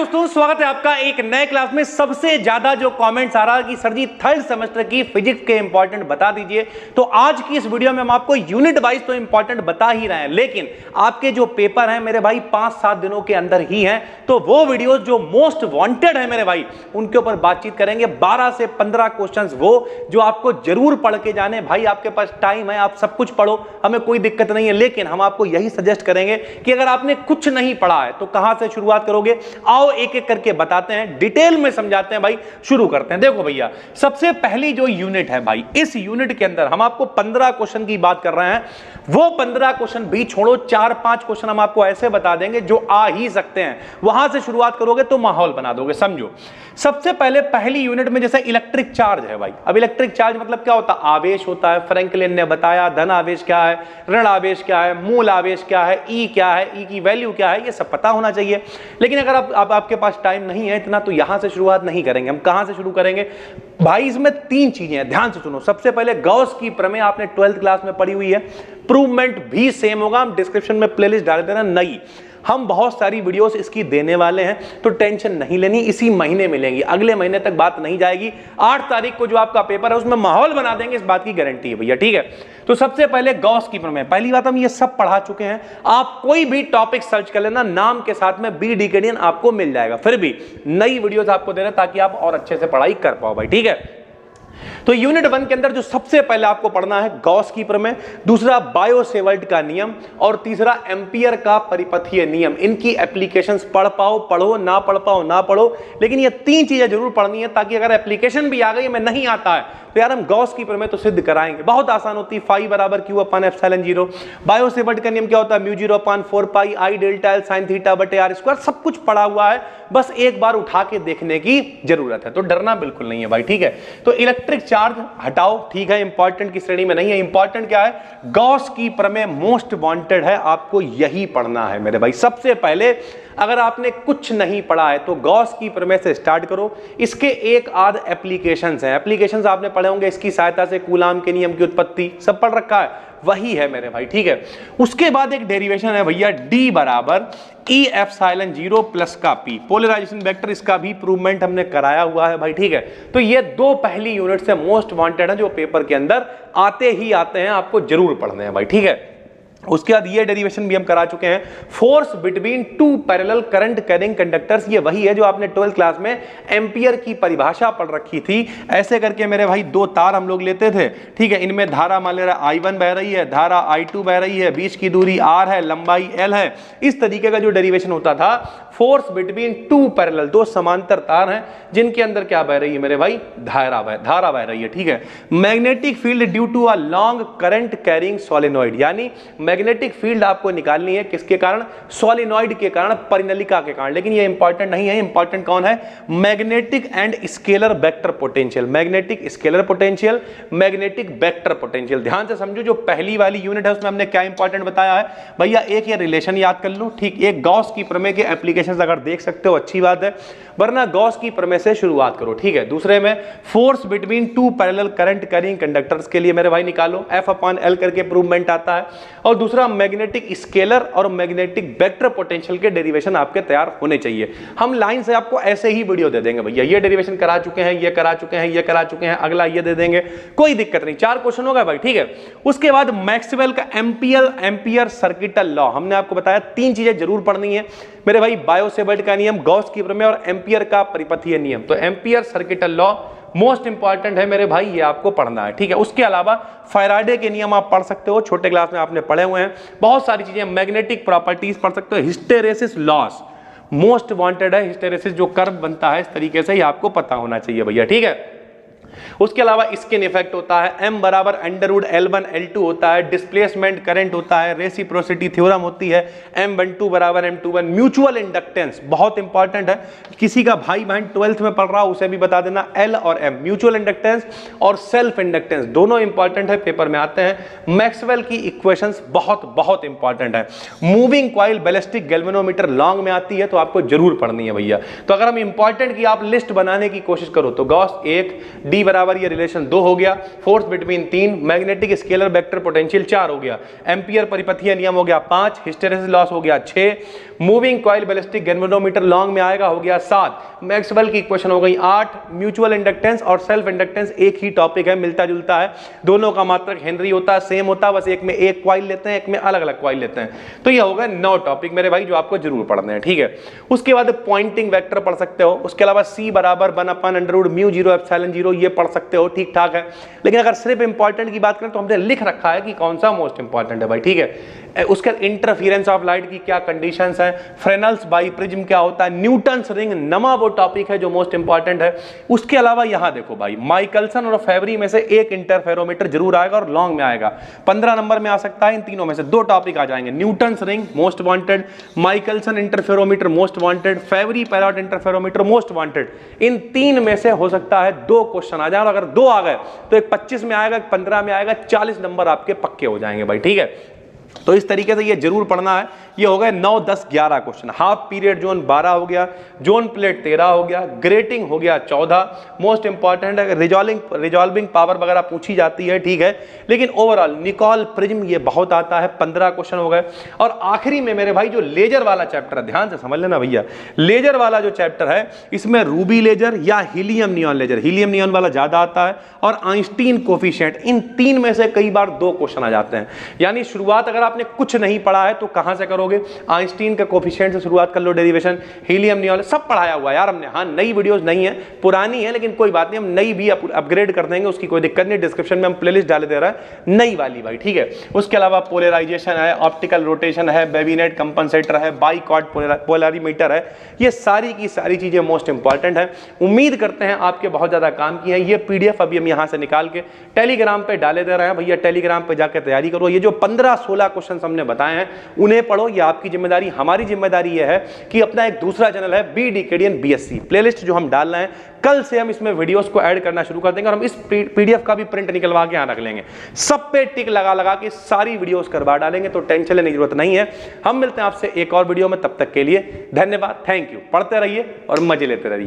दोस्तों, स्वागत है आपका एक नए क्लास में। सबसे ज्यादा जो कमेंट्स आ रहा है कि सर जी थर्ड सेमेस्टर की फिजिक्स के इंपॉर्टेंट बता दीजिए, तो आज की इस वीडियो में हम आपको यूनिट वाइज तो इंपॉर्टेंट बता ही रहे हैं, लेकिन आपके जो पेपर हैं मेरे भाई 5-7 दिनों के अंदर ही हैं, तो वो वीडियोस जो मोस्ट वांटेड है मेरे भाई उनके ऊपर बातचीत करेंगे। 12 से 15 क्वेश्चंस वो जो आपको जरूर पढ़ के जाने। भाई आपके पास टाइम है, आप सब कुछ पढ़ो, हमें कोई दिक्कत नहीं है, लेकिन हम आपको यही सजेस्ट करेंगे कि अगर आपने कुछ नहीं पढ़ा है तो कहां से शुरुआत करोगे। आओ एक एक करके बताते हैं, डिटेल में समझाते हैं भाई। शुरू करते हैं। देखो भैया, सबसे पहली जो यूनिट है भाई, इस यूनिट के अंदर हम आपको 15 क्वेश्चन की बात कर रहे हैं। वो 15 क्वेश्चन भी छोड़ो, 4-5 क्वेश्चन हम आपको ऐसे बता देंगे जो आ ही सकते हैं। वहां से शुरुआत करोगे तो माहौल बना दोगे। समझो, सबसे पहले पहली यूनिट में जैसे इलेक्ट्रिक चार्ज है भाई। अब इलेक्ट्रिक चार्ज मतलब क्या होता है? आवेश होता है। फ्रैंकलिन ने बताया धन आवेश क्या है, ऋण आवेश क्या है, मूल आवेश क्या है, ई क्या है, ई की वैल्यू क्या है, ये सब पता होना चाहिए। लेकिन अगर आपके पास टाइम नहीं है इतना, तो यहां से शुरुआत नहीं करेंगे। हम कहां से शुरू करेंगे भाई? इसमें 3 चीजें हैं, ध्यान से सुनो। सबसे पहले गॉस की प्रमेय आपने 12th क्लास में पढ़ी हुई है, प्रूवमेंट भी सेम होगा। हम डिस्क्रिप्शन में प्लेलिस्ट डाल देना नई, हम बहुत सारी वीडियोस इसकी देने वाले हैं, तो टेंशन नहीं लेनी। इसी महीने मिलेंगी, अगले महीने तक बात नहीं जाएगी। 8 तारीख को जो आपका पेपर है उसमें माहौल बना देंगे, इस बात की गारंटी है भैया, ठीक है। तो सबसे पहले गॉस की प्रमेय। पहली बात, हम ये सब पढ़ा चुके हैं। आप कोई भी टॉपिक सर्च कर लेना, नाम के साथ में बी डिकेडियन आपको मिल जाएगा। फिर भी नई वीडियोस आपको दे रहे हैं ताकि आप और अच्छे से पढ़ाई कर पाओ भाई, ठीक है। तो यूनिट 1 के अंदर जो सबसे पहले आपको पढ़ना है गॉस की प्रमेय, दूसरा बायो-सेवर्ट का नियम, और तीसरा एम्पियर का परिपथीय नियम। इनकी एप्लीकेशंस पढ़ पाओ पढ़ो, ना पढ़ पाओ ना पढ़ो, लेकिन ये 3 चीजें जरूर पढ़नी है, ताकि अगर एप्लीकेशन भी आ गई में नहीं आता है तो यार हम गॉस की प्रमेय तो सिद्ध कराएंगे। बहुत आसान होती है, फाई बराबर क्यू अपन एप्सिलॉन 0। बायो-सेवर्ट का नियम क्या होता है? म्यू 0/4 पाई आई डेल्टा एल साइन थीटा बटे आर स्क्वायर। सब कुछ पढ़ा हुआ है, बस एक बार उठा के देखने की जरूरत है, तो डरना बिल्कुल नहीं है भाई, ठीक है। तो इलेक्ट्रिक चार्ज हटाओ, ठीक है, इंपॉर्टेंट की श्रेणी में नहीं है। इंपॉर्टेंट क्या है? गॉस की प्रमेय मोस्ट वांटेड है, आपको यही पढ़ना है मेरे भाई। सबसे पहले अगर आपने कुछ नहीं पढ़ा है तो गॉस की प्रमेय से स्टार्ट करो। इसके एक आध एप्लीकेशंस हैं, एप्लीकेशंस आपने पढ़े होंगे। इसकी सहायता से कूलाम के नियम की उत्पत्ति सब पढ़ रखा है, वही है मेरे भाई, ठीक है। उसके बाद एक डेरिवेशन है भैया, डी बराबर ई एप्सिलॉन 0 प्लस का पी, पोलराइजेशन वेक्टर। इसका भी प्रूवमेंट हमने कराया हुआ है भाई, ठीक है। तो ये 2 पहली यूनिट से मोस्ट वांटेड है, जो पेपर के अंदर आते ही आते हैं, आपको जरूर पढ़ने हैं भाई, ठीक है। उसके बाद ये डेरिवेशन भी हम करा चुके हैं, force between 2 parallel current carrying conductors. ये वही है जो आपने 12th क्लास में एम्पियर की परिभाषा पढ़ रखी थी। ऐसे करके मेरे भाई 2 तार हम लोग लेते थे, ठीक है। इनमें धारा मान ले रहा I1 बह रही है, धारा I2 बह रही है, बीच की दूरी R है, लंबाई L है। इस तरीके का जो डेरिवेशन होता था, फोर्स बिटवीन 2 पैरेलल, 2 समांतर तार हैं जिनके अंदर क्या बह रही है मेरे भाई? धारा बह रही है, ठीक है। Magnetic field due to a long current carrying solenoid, यानी मैग्नेटिक फील्ड आपको निकालनी है किसके कारण? सोलेनोइड के कारण, परिनलिका के कारण। लेकिन ये इंपॉर्टेंट नहीं है, इंपॉर्टेंट कौन है? Magnetic and scalar vector potential. Magnetic scalar potential, magnetic vector potential. ध्यान से समझो, जो पहली वाली यूनिट है उसमें हमने क्या इंपॉर्टेंट बताया है भैया? एक ये रिलेशन याद कर लो, ठीक। एक गॉस की प्रमेय के एप्लीकेशन अगर देख सकते हो अच्छी बात है, वरना गॉस की प्रमेय से शुरुआत करो, ठीक है। दूसरे में force between 2 parallel current carrying conductors के लिए मेरे भाई निकालो, F/L करके प्रूवमेंट आता है। और दूसरा मैग्नेटिक स्केलर और मैग्नेटिक वेक्टर पोटेंशियल के डेरिवेशन आपके तैयार होने चाहिए। हम लाइन से आपको ऐसे ही वीडियो दे देंगे भैया, ये डेरिवेशन करा चुके हैं, ये करा चुके हैं, ये करा चुके हैं, अगला ये दे देंगे, कोई दिक्कत नहीं। 4 क्वेश्चन होगा भाई, ठीक है। उसके बाद मैक्सवेल का एम्पियर सर्किटल लॉ, हमने आपको बताया 3 चीजें जरूर पढ़नी है मेरे भाई, बायो-सेवर्ट का नियम, गॉस की प्रमेय और एम्पियर का परिपथीय नियम। तो ampere circuital law most important है मेरे भाई, ये आपको पढ़ना है, ठीक है। उसके अलावा फैराडे के नियम आप पढ़ सकते हो, छोटे क्लास में आपने पढ़े हुए हैं। बहुत सारी चीजें, मैग्नेटिक प्रॉपर्टीज पढ़ सकते हो। हिस्टेरेसिस लॉस मोस्ट वांटेड है, हिस्टेरेसिस जो कर्व बनता है इस तरीके से ही आपको पता होना चाहिए भैया, ठीक है। उसके अलावा स्किन इफेक्ट होता है, m बराबर अंडर L1 L2 होता है, डिस्प्लेसमेंट करंट होता है, रेसिप्रोसिटी थ्योरम होती है, M12 बराबर M21, म्यूचुअल इंडक्टेंस बहुत इंपॉर्टेंट है। किसी का भाई बहन 12th में पढ़ रहा हो उसे भी बता देना, L और M, म्यूचुअल इंडक्टेंस और सेल्फ इंडक्टेंस दोनों इंपॉर्टेंट है, पेपर में आते हैं। मैक्सवेल की इक्वेशंस बहुत इंपॉर्टेंट है। Moving coil ballistic galvanometer long में आती है, तो आपको जरूर पढ़नी है भैया। तो अगर हम इंपॉर्टेंट की आप लिस्ट बनाने की कोशिश करो तो गॉस 1, डी बराबर ये रिलेशन 2 हो गया, force between 3, magnetic scalar vector potential 4 हो गया, एम्पियर परिपथीय नियम हो गया 5, हिस्टेरेसिस लॉस हो गया 6, moving coil ballistic galvanometer long में आएगा, हो गया 7। मैक्सवेल की इक्वेशन हो गई 8। म्यूचुअल इंडक्टेंस और सेल्फ इंडक्टेंस एक ही टॉपिक है, मिलता जुलता है, दोनों का मात्रक हेनरी होता है, सेम होता है, बस एक में एक कॉइल लेते हैं, एक में अलग अलग कॉइल लेते हैं। तो ये होगा 9 टॉपिक मेरे भाई जो आपको जरूर पढ़ने हैं, ठीक है। उसके बाद पॉइंटिंग वेक्टर पढ़ सकते हो, उसके अलावा C बराबर 1/√μ0ε0 ये पढ़ सकते हो, ठीक ठाक है। लेकिन अगर सिर्फ इंपॉर्टेंट की बात करें तो हमने लिख रखा है कि कौन सा मोस्ट इंपॉर्टेंट है भाई, ठीक है। उसके इंटरफेरेंस ऑफ लाइट की क्या कंडीशंस हैं, फ्रेनेल्स बाइप्रिज्म क्या होता है, न्यूटन्स रिंग नमा वो टॉपिक है जो मोस्ट इंपॉर्टेंट है। उसके अलावा यहां देखो भाई, माइकलसन और फेवरी में से एक इंटरफेरोमीटर जरूर आएगा और लॉन्ग में आएगा, 15 नंबर में आ सकता है। इन तीनों में से 2 टॉपिक आ जाएंगे, Newton's ring most wanted, Michelson interferometer most wanted, Fabry Perot interferometer most wanted. इन 3 में से हो सकता है 2 क्वेश्चन आ जाए, और अगर 2 आ गए तो एक 25 में आएगा, एक 15 में आएगा, 40 नंबर आपके पक्के हो जाएंगे भाई, ठीक है। तो इस तरीके से ये जरूर पढ़ना है। ये हो गए 9, 10, 11 क्वेश्चन। हाफ पीरियड जोन 12 हो गया, जोन प्लेट 13 हो गया, ग्रेटिंग हो गया 14। मोस्ट इंपॉर्टेंट है, रिजॉल्विंग पावर वगैरह पूछी जाती है, ठीक है। लेकिन ओवरऑल निकोल प्रिज्म ये बहुत आता है, 15 क्वेश्चन हो गए। और आखिरी में मेरे भाई जो लेजर वाला चैप्टर है, ध्यान से समझ लेना भैया, लेजर वाला जो चैप्टर है इसमें रूबी लेजर या helium neon laser, helium neon वाला ज्यादा आता है, और आइंस्टीन कोफिशिएंट, इन 3 में से कई बार 2 क्वेश्चन आ जाते हैं। यानी शुरुआत अगर आपने कुछ नहीं पढ़ा है तो कहां से करोगे, आइंस्टीन का कोफिशिएंट से शुरुआत कर लो, डेरिवेशन, हीलियम नियॉन सब पढ़ाया हुआ यार हमने। हाँ, नई वीडियोस नहीं है, पुरानी है, लेकिन कोई बात नहीं, हम नई भी अपग्रेड कर देंगे, उसकी कोई दिक्कत नहीं। डिस्क्रिप्शन में हम प्लेलिस्ट डाल दे रहा है नई वाली भाई, ठीक है। उसके अलावा पोलराइजेशन है, ऑप्टिकल रोटेशन है, बेबिनेट कंपनसेटर है, बाइकॉट पोलरिमीटर है, ये सारी की सारी चीजें मोस्ट इंपॉर्टेंट है। उम्मीद करते हैं आपके बहुत ज्यादा काम की है। ये पीडीएफ अभी हम यहां से निकाल के टेलीग्राम पे डाले दे रहे हैं भैया, टेलीग्राम पे जाकर तैयारी करो। ये जो 15-16 क्वेश्चन हमने बताए हैं उन्हें पढ़ो, ये आपकी जिम्मेदारी। हमारी जिम्मेदारी यह है कि अपना एक दूसरा चैनल है BDKDN BSc प्लेलिस्ट जो हम डाल रहे हैं, कल से हम इसमें वीडियोस को ऐड करना शुरू कर देंगे, और हम इस पीडीएफ का भी प्रिंट निकलवा के यहां रख लेंगे, सब पे टिक लगा लगा के सारी वीडियोस करवा डालेंगे, तो टेंशन लेने की जरूरत नहीं है। हम मिलते हैं आपसे एक और वीडियो में, तब तक के लिए धन्यवाद, थैंक यू। पढ़ते रहिए और मजे लेते रहिए।